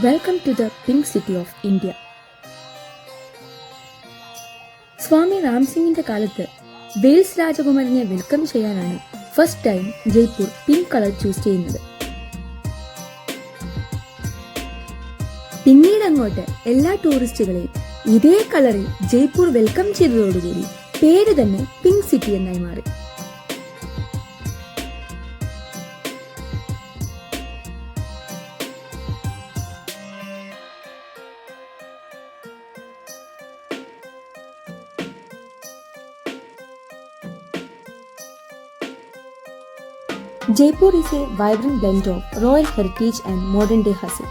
Welcome to the Pink City of India. സ്വാമി റാംസിംഗിന്റെ കാലത്ത് Wales രാജകുമാരനെ welcome ചെയ്യാനാണ് first time Jaipur pink colour choose ചെയ്യുന്നത്. പിന്നീട് അങ്ങോട്ട് എല്ലാ ടൂറിസ്റ്റുകളെയും ഇതേ കളറിൽ ജയ്പൂർ വെൽക്കം ചെയ്തതോടുകൂടി പേര് തന്നെ പിങ്ക് സിറ്റി എന്നായി മാറി. Jaipur is a vibrant blend of royal heritage and modern day hustle.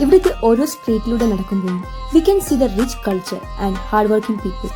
ഇവിടുത്തെ ഓരോ സ്ട്രീറ്റിലൂടെ നടക്കുമ്പോഴും we can see the rich culture and hardworking people.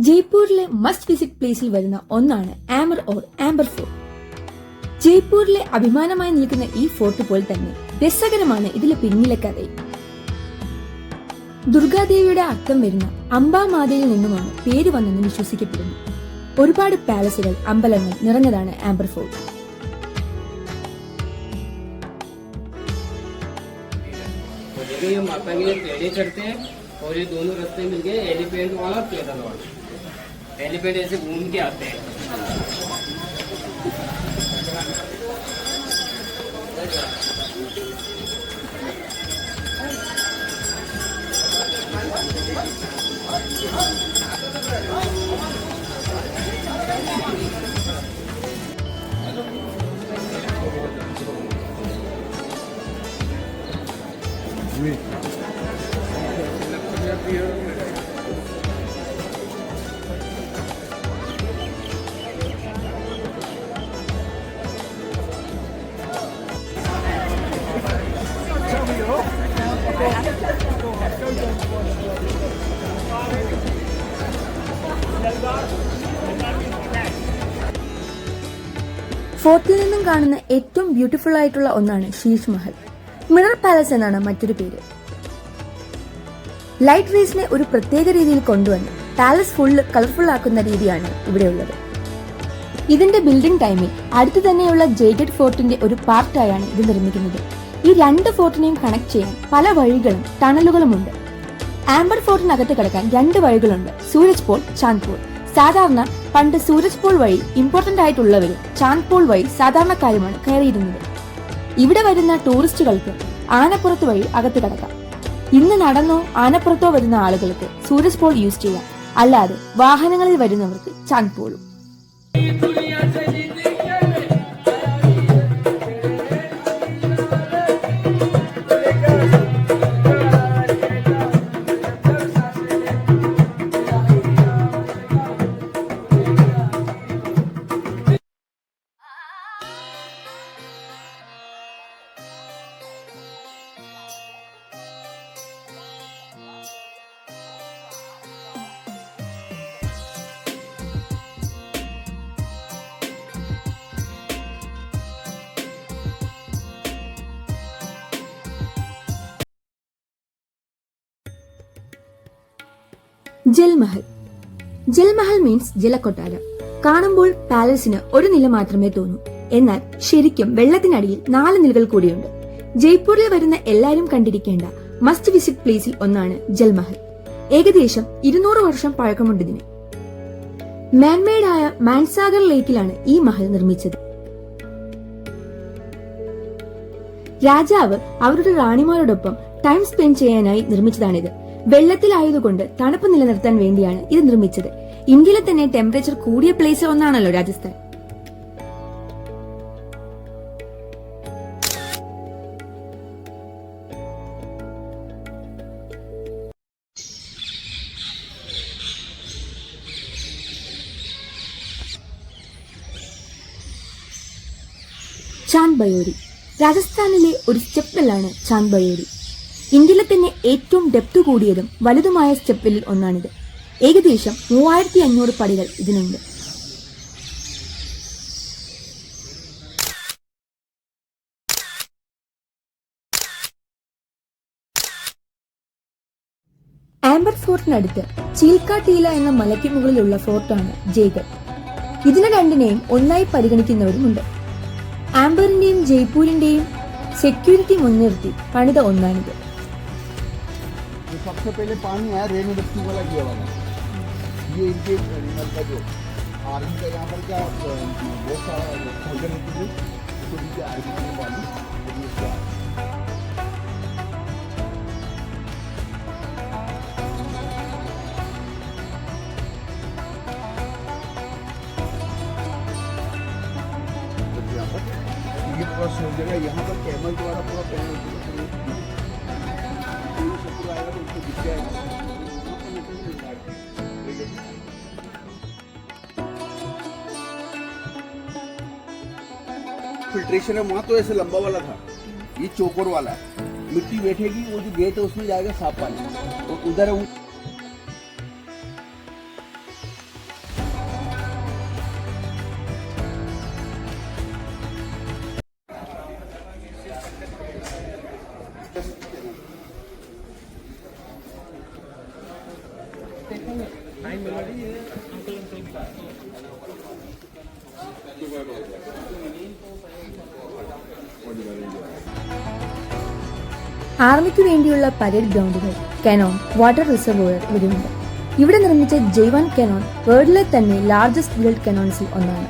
ജയ്പൂരിലെ മസ്റ്റ് വിസിറ്റ് പ്ലേസിൽ വരുന്ന ഒന്നാണ് ആമർ ഓർ ആംബർ ഫോർട്ട്. ജയ്പൂരിലെ അഭിമാനമായി നിൽക്കുന്ന ഈ ഫോർട്ട് പോലെ തന്നെ രസകരമാണ് ഇതിലെ പിന്നിലെ കഥയും. ദുർഗാദേവിയുടെ അർത്ഥം വരുന്ന അംബാമാതയിൽ നിന്നുമാണ് പേര് വന്നെന്ന് വിശ്വസിക്കപ്പെടുന്നു. ഒരുപാട് പാലസുകൾ, അമ്പലങ്ങൾ നിറഞ്ഞതാണ് ആംബർ ഫോർട്ട്. और ये दोनों रास्ते मिलके एलिफेंट वाला पैदल वाला एलिफेंट ऐसे घूम के आते हैं. ഫോർട്ടിൽ നിന്നും കാണുന്ന ഏറ്റവും ബ്യൂട്ടിഫുൾ ആയിട്ടുള്ള ഒന്നാണ് ശീഷ് മഹൽ. മിറർ പാലസ് എന്നാണ് മറ്റൊരു പേര്. ലൈറ്റ് റേസിനെ ഒരു പ്രത്യേക രീതിയിൽ കൊണ്ടുവന്ന് പാലസ് ഫുള്ള് കളർഫുൾ ആക്കുന്ന രീതിയാണ് ഇവിടെയുള്ളത്. ഇതിന്റെ ബിൽഡിംഗ് ടൈമിൽ അടുത്തു തന്നെയുള്ള ജയ്ഗഡ് ഫോർട്ടിന്റെ ഒരു പാർട്ടായാണ് ഇത് നിർമ്മിക്കുന്നത്. ഈ രണ്ട് ഫോർട്ടിനെയും കണക്ട് ചെയ്യാൻ പല വഴികളും ടണലുകളുമുണ്ട്. ആംബർ ഫോർട്ടിനകത്ത് കിടക്കാൻ രണ്ട് വഴികളുണ്ട്, സൂരജ് പോൾ, ചാന്ദ് പോൾ. സാധാരണ പണ്ട് സൂരജ് പോൾ വഴി ഇമ്പോർട്ടന്റ് ആയിട്ടുള്ളവരും ചാന്ദ് പോൾ വഴി സാധാരണക്കാരുമാണ് കയറിയിരുന്നത്. ഇവിടെ വരുന്ന ടൂറിസ്റ്റുകൾക്ക് ആനപ്പുറത്ത് വഴി അകത്ത് കിടക്കാം. ഇന്ന് നടന്നോ ആനപ്പുറത്തോ വരുന്ന ആളുകൾക്ക് സൂരജ് പോൾ യൂസ് ചെയ്യാം, അല്ലാതെ വാഹനങ്ങളിൽ വരുന്നവർക്ക് ചാന്ദ് പോളും. ജൽമഹൽ. ജൽമഹൽ മീൻസ് ജലക്കൊട്ടാരം. കാണുമ്പോൾ പാലസിന് ഒരു നില മാത്രമേ തോന്നൂ, എന്നാൽ ശരിക്കും വെള്ളത്തിനടിയിൽ 4 നിലകൾ കൂടിയുണ്ട്. ജയ്പൂരിൽ വരുന്ന എല്ലാവരും കണ്ടിരിക്കേണ്ട മസ്റ്റ് വിസിറ്റ് പ്ലേസിൽ ഒന്നാണ് ജൽമഹൽ. ഏകദേശം 200 വർഷം പഴക്കമുണ്ട് ഇതിന്. മാൻമെയ്ഡായ മാൻസാഗർ ലേക്കിലാണ് ഈ മഹൽ നിർമ്മിച്ചത്. രാജാവ് അവരുടെ റാണിമാരോടൊപ്പം ടൈം സ്പെൻഡ് ചെയ്യാനായി നിർമ്മിച്ചതാണിത്. വെള്ളത്തിലായതുകൊണ്ട് തണുപ്പ് നിലനിർത്താൻ വേണ്ടിയാണ് ഇത് നിർമ്മിച്ചത്. ഇന്ത്യയിലെ തന്നെ ടെമ്പറേച്ചർ കൂടിയ പ്ലേസ് ഒന്നാണല്ലോ രാജസ്ഥാൻ. ചാന്ദ് ബയോരി. രാജസ്ഥാനിലെ ഒരു സ്റ്റെപ്പ് വെല്ലാണ് ചാന്ദ് ബയോരി. ഇന്ത്യയിലെ തന്നെ ഏറ്റവും ഡെപ്ത് കൂടിയതും വലുതുമായ സ്റ്റെപ്പ് വെല്ലിൽ ഒന്നാണിത്. ഏകദേശം 3500 പടികൾ ഇതിനുണ്ട്. ആംബർ ഫോർട്ടിനടുത്ത് ചീൽക്ക ടീല എന്ന മലയ്ക്ക് മുകളിലുള്ള ഫോർട്ടാണ് ജയ്ഗഡ്. ഇതിനെ രണ്ടിനെയും ഒന്നായി പരിഗണിക്കുന്നവരുമുണ്ട്. ആംബറിന്റെയും ജയ്പൂരിന്റെയും സെക്യൂരിറ്റി മുൻനിർത്തി പണിത ഒന്നാണിത്. सबसे पहले पानी आया रेन रेस्क्यू वाला किया वाला ये इनके नल का जो आर्मी का यहाँ पर क्या बहुत सारा सोल्जर रहती थी तो इनके आर्मी का पानी ये पूरा सोल्जर है यहाँ पर कैमल द्वारा पूरा पैनल फिल्ट्रेशन है वहाँ तो ऐसे लंबा वाला था, ये चौकोर वाला है. मिट्टी बैठेगी वो जो गेट है उसमें जाएगा साफ पानी और उधर है ആർമിക്ക് വേണ്ടിയുള്ള പരേഡ് ഗ്രൗണ്ടുകൾ, കനോൺ, വാട്ടർ റിസർവോയർ ഇവിടെയുണ്ട്. ഇവിടെ നിർമ്മിച്ച ജയ്വാൻ കനോൺ വേൾഡിലെ തന്നെ ലാർജസ്റ്റ് ബിൽഡ് കനോൺസിൽ ഒന്നാണ്.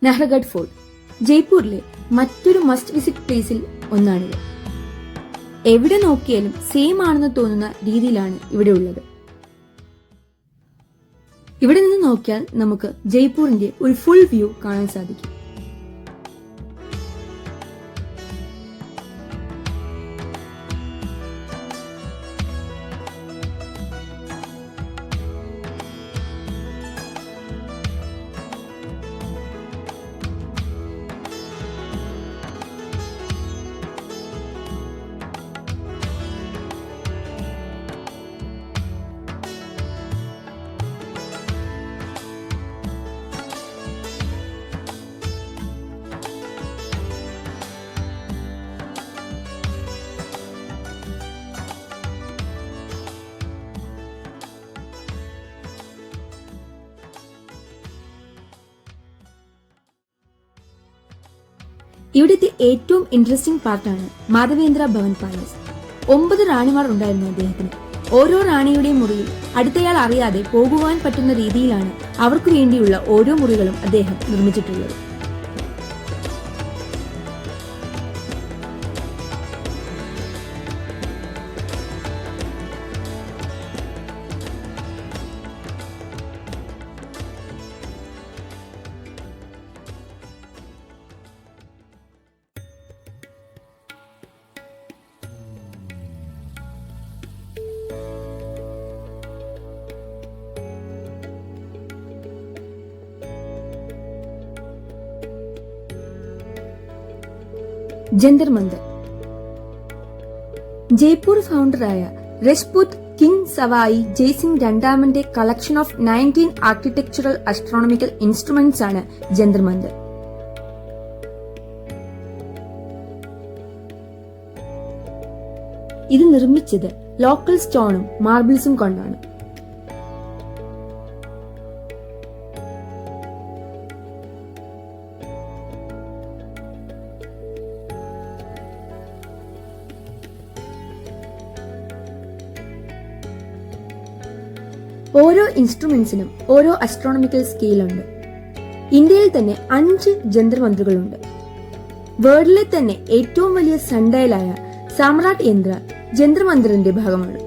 നഹർഗഡ് ഫോർട്ട് ജയ്പൂരിലെ മറ്റൊരു മസ്റ്റ് വിസിറ്റ് പ്ലേസിൽ ഒന്നാണിത്. എവിടെ നോക്കിയാലും സെയിം ആണെന്ന് തോന്നുന്ന രീതിയിലാണ് ഇവിടെ ഉള്ളത്. ഇവിടെ നിന്ന് നോക്കിയാൽ നമുക്ക് ജയ്പൂരിന്റെ ഒരു ഫുൾ വ്യൂ കാണാൻ സാധിക്കും. ഇവിടുത്തെ ഏറ്റവും ഇൻട്രസ്റ്റിംഗ് പാർട്ടാണ് മാധവേന്ദ്ര ഭവൻ പാലസ്. 9 റാണിമാർ ഉണ്ടായിരുന്നു അദ്ദേഹത്തിന്. ഓരോ റാണിയുടെയും മുറിയിൽ അടുത്തയാൾ അറിയാതെ പോകുവാൻ പറ്റുന്ന രീതിയിലാണ് അവർക്ക് വേണ്ടിയുള്ള ഓരോ മുറികളും അദ്ദേഹം നിർമ്മിച്ചിട്ടുള്ളത്. ജന്തർ മന്ദർ ജയ്പൂർ ഫൗണ്ടറായ രജ്പൂത് കിങ് സവായി ജയ്സിംഗ് രണ്ടാമന്റെ collection of 19 architectural astronomical instruments ആണ് ജന്തർ മന്ദർ. ഇത് നിർമ്മിച്ചത് ലോക്കൽ സ്റ്റോണും മാർബിൾസും കൊണ്ടാണ്. ഓരോ ഇൻസ്ട്രുമെന്റ്സിനും ഓരോ അസ്ട്രോണമിക്കൽ സ്കെയിലുണ്ട്. ഇന്ത്യയിൽ തന്നെ 5 ജന്തർമന്ദറുകളുണ്ട്. വേൾഡിലെ തന്നെ ഏറ്റവും വലിയ സൺഡയലായ സാമ്രാട്ട് യന്ത്ര ജന്തർമന്ദറിന്റെ ഭാഗമാണ്.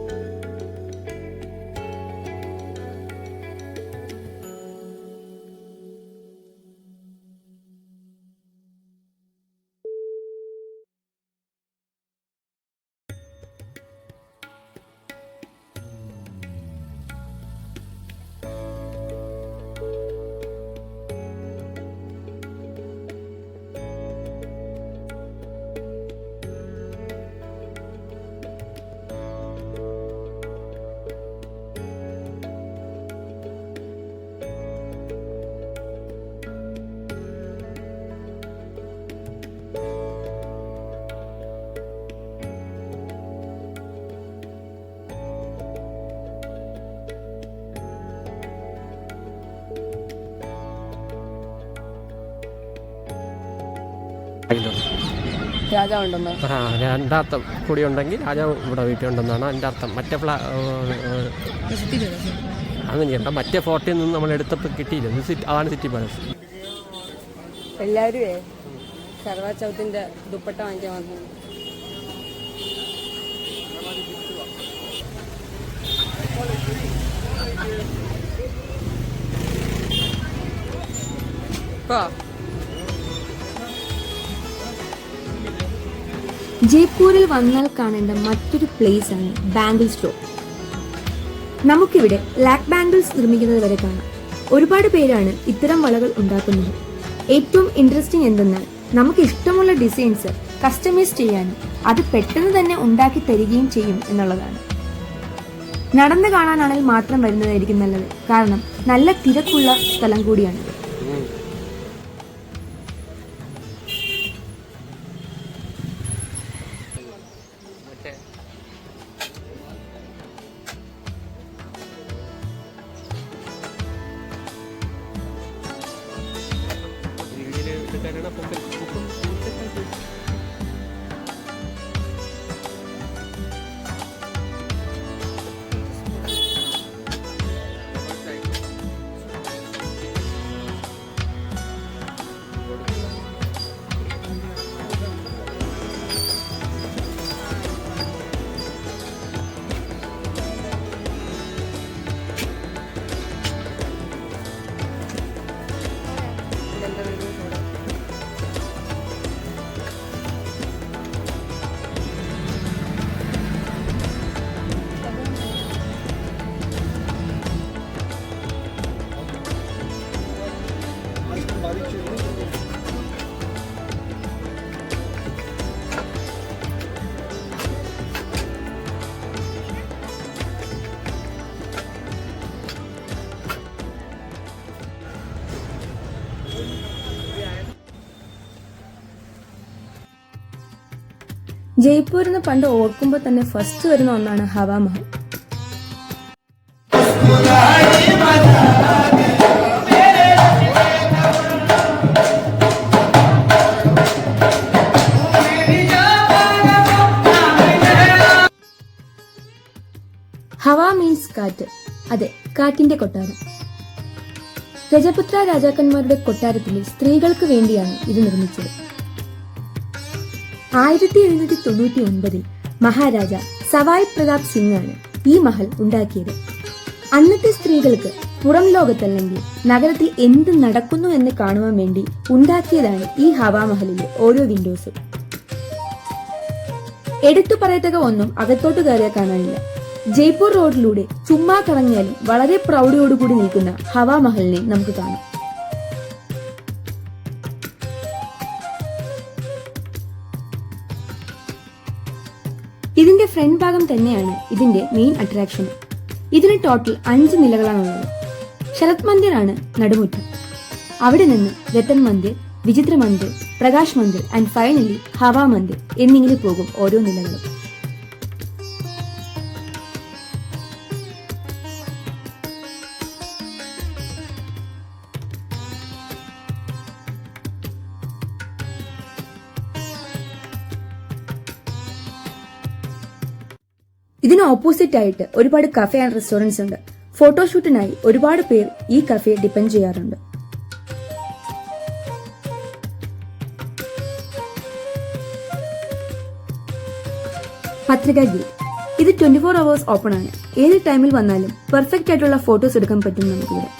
രാജാവുണ്ടെന്നോ? ആ, രണ്ടർത്ഥം കൂടി ഉണ്ടെങ്കിൽ രാജാവ് ഇവിടെ വീട്ടിൽ ഉണ്ടെന്നാണ് അതിൻ്റെ അർത്ഥം. മറ്റേ അങ്ങനെയുണ്ട മറ്റേ ഫോർട്ടിൽ നിന്ന് നമ്മൾ എടുത്തപ്പോൾ കിട്ടിയില്ല. അതാണ് സിറ്റി പാലസ്. എല്ലാവരും സർവാ ചൗത്തിന്റെ ദുപ്പട്ട വാങ്ങിക്കാൻ വന്നു. ജയ്പൂരിൽ വന്നാൽ കാണേണ്ട മറ്റൊരു പ്ലേസ് ആണ് ബാംഗിൾ സ്റ്റോർ. നമുക്കിവിടെ ലാക്ക് ബാംഗിൾസ് നിർമ്മിക്കുന്നത് വരെ കാണാം. ഒരുപാട് പേരാണ് ഇത്തരം വളകൾ ഉണ്ടാക്കുന്നത്. ഏറ്റവും ഇൻട്രസ്റ്റിംഗ് എന്തെന്നാൽ നമുക്ക് ഇഷ്ടമുള്ള ഡിസൈൻസ് കസ്റ്റമൈസ് ചെയ്യാനും അത് പെട്ടെന്ന് തന്നെ ഉണ്ടാക്കി തരികയും ചെയ്യും എന്നുള്ളതാണ്. നടന്നു കാണാനാണെങ്കിൽ മാത്രം വരുന്നതായിരിക്കും നല്ലത്, കാരണം നല്ല തിരക്കുള്ള സ്ഥലം കൂടിയാണിത്. ജയ്പൂരിന്ന് പണ്ട് ഓർക്കുമ്പോൾ തന്നെ ഫസ്റ്റ് വരുന്ന ഒന്നാണ് ഹവാ മഹൽ. ഹവാ മീൻസ് കാറ്റ്. അതെ, കാറ്റിന്റെ കൊട്ടാരം. രജപുത്ര രാജാക്കന്മാരുടെ കൊട്ടാരത്തിലെ സ്ത്രീകൾക്ക് വേണ്ടിയാണ് ഇത് നിർമ്മിച്ചത്. 1799 മഹാരാജ സവായ് പ്രതാപ് സിംഗ് ആണ് ഈ മഹൽ ഉണ്ടാക്കിയത്. അന്നത്തെ സ്ത്രീകൾക്ക് പുറം ലോകത്തല്ലെങ്കിൽ നഗരത്തിൽ എന്ത് നടക്കുന്നു എന്ന് കാണുവാൻ വേണ്ടി ഉണ്ടാക്കിയതാണ് ഈ ഹവാ മഹലിലെ ഓരോ വിൻഡോസും. എടുത്തു പറയത്തക്ക ഒന്നും അകത്തോട്ട് കയറിയാൽ കാണാനില്ല. ജയ്പൂർ റോഡിലൂടെ ചുമ്മാ കറങ്ങിയാലും വളരെ പ്രൗഢിയോടുകൂടി നിൽക്കുന്ന ഹവാ മഹലിനെ നമുക്ക് കാണാം. ഇതിന്റെ ഫ്രണ്ട് ഭാഗം തന്നെയാണ് ഇതിന്റെ മെയിൻ അട്രാക്ഷൻ. ഇതിന് ടോട്ടൽ 5 നിലകളാണുള്ളത്. ശരത് മന്ദിർ ആണ് നടുമുറ്റം. അവിടെ നിന്ന് രത്തൻ മന്ദിർ, വിചിത്ര മന്ദിർ, പ്രകാശ് മന്ദിർ ആൻഡ് ഫൈനലി ഹവാ മന്ദിർ എന്നിങ്ങനെ പോകും ഓരോ നിലകളും. ഇതിന് ഓപ്പോസിറ്റ് ആയിട്ട് ഒരുപാട് കഫേ ആൻഡ് റെസ്റ്റോറൻറ്റ്സ് ഉണ്ട്. ഫോട്ടോഷൂട്ടിനായി ഒരുപാട് പേർ ഈ കഫേ ഡിപ്പെൻഡ് ചെയ്യാറുണ്ട്. പത്രിക ഗേറ്റ് ഇത് 24 hours ഓപ്പൺ ആണ്. ഏത് ടൈമിൽ വന്നാലും പെർഫെക്റ്റ് ആയിട്ടുള്ള ഫോട്ടോസ് എടുക്കാൻ പറ്റും നമുക്കിവിടെ.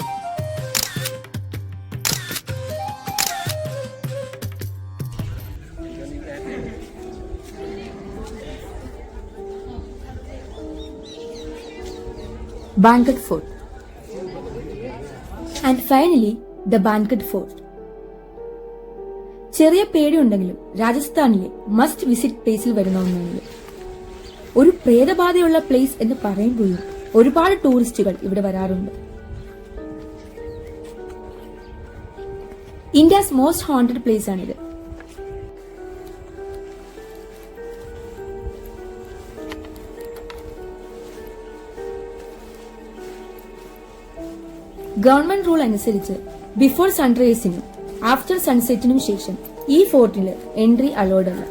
Banquet fort and finally the banquet fort. ചെറിയ പേടിയുണ്ടെങ്കിലും രാജസ്ഥാനിലെ മസ്റ്റ് വിസിറ്റ് പ്ലേസിൽ വരുന്ന ഒന്നാണിത്. ഒരു പ്രേതബാധയുള്ള പ്ലേസ് എന്ന് പറയുമ്പോഴും ഒരുപാട് ടൂറിസ്റ്റുകൾ ഇവിടെ വരാറുണ്ട്. ഇന്ത്യസ് മോസ്റ്റ് ഹോണ്ടഡ് പ്ലേസ് ആണിത്. ഗവൺമെന്റ് റൂൾ അനുസരിച്ച് ബിഫോർ സൺറൈസിനും ആഫ്റ്റർ സൺസെറ്റിനും ശേഷം ഈ ഫോർട്ടിൽ എൻട്രി അലൗഡ് അല്ല.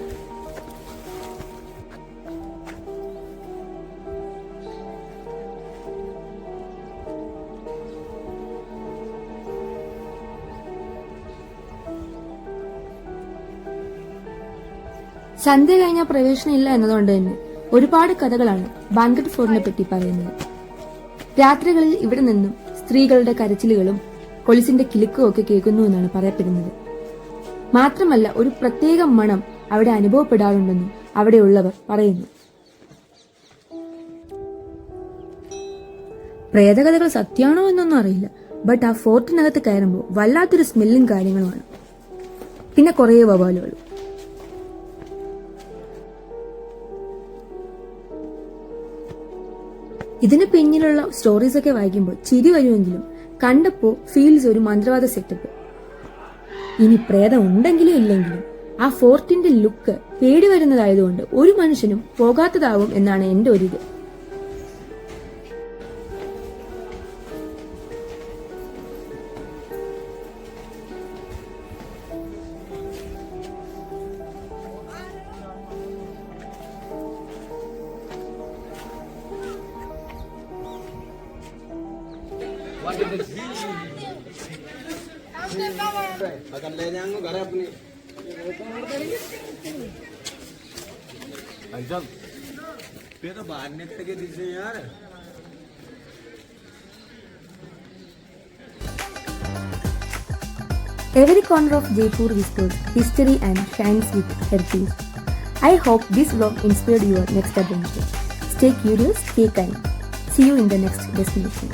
സന്ധ്യ കഴിഞ്ഞാൽ പ്രവേശനം ഇല്ല എന്നതുകൊണ്ട് തന്നെ ഒരുപാട് കഥകളാണ് ബാങ്കറ്റ് ഫോർട്ടിനെ പറ്റി പറയുന്നത്. രാത്രികളിൽ ഇവിടെ നിന്നും സ്ത്രീകളുടെ കരച്ചിലുകളും കൊലുസിന്റെ കിലുക്കും ഒക്കെ കേൾക്കുന്നു എന്നാണ് പറയപ്പെടുന്നത്. മാത്രമല്ല ഒരു പ്രത്യേക മണം അവിടെ അനുഭവപ്പെടാറുണ്ടെന്നും അവിടെയുള്ളവർ പറയുന്നു. പ്രേതകഥകൾ സത്യമാണോ എന്നൊന്നും അറിയില്ല, ബട്ട് ആ ഫോർട്ടിനകത്ത് കയറുമ്പോൾ വല്ലാത്തൊരു സ്മെല്ലും കാര്യങ്ങളുമാണ്. പിന്നെ കുറേ വവാലുകളും. ഇതിന് പിന്നിലുള്ള സ്റ്റോറീസ് ഒക്കെ വായിക്കുമ്പോൾ ചിരി വരുമെങ്കിലും കണ്ടപ്പോ ഫീൽസ് ഒരു മന്ത്രവാദ സെറ്റപ്പ്. ഇനി പ്രേതം ഉണ്ടെങ്കിലും ഇല്ലെങ്കിലും ആ ഫോർട്ടിന്റെ ലുക്ക് പേടി വരുന്നതായതുകൊണ്ട് ഒരു മനുഷ്യനും പോകാത്തതാവും എന്നാണ് എന്റെ ഒരിത്. अगर ले जाएंगे घर अपनी जब पे तो बाहर निकल के दिसे यार. Every corner of Jaipur whispers history and shines with heritage. I hope this vlog inspired your next adventure. Stay curious, stay kind. See you in the next destination.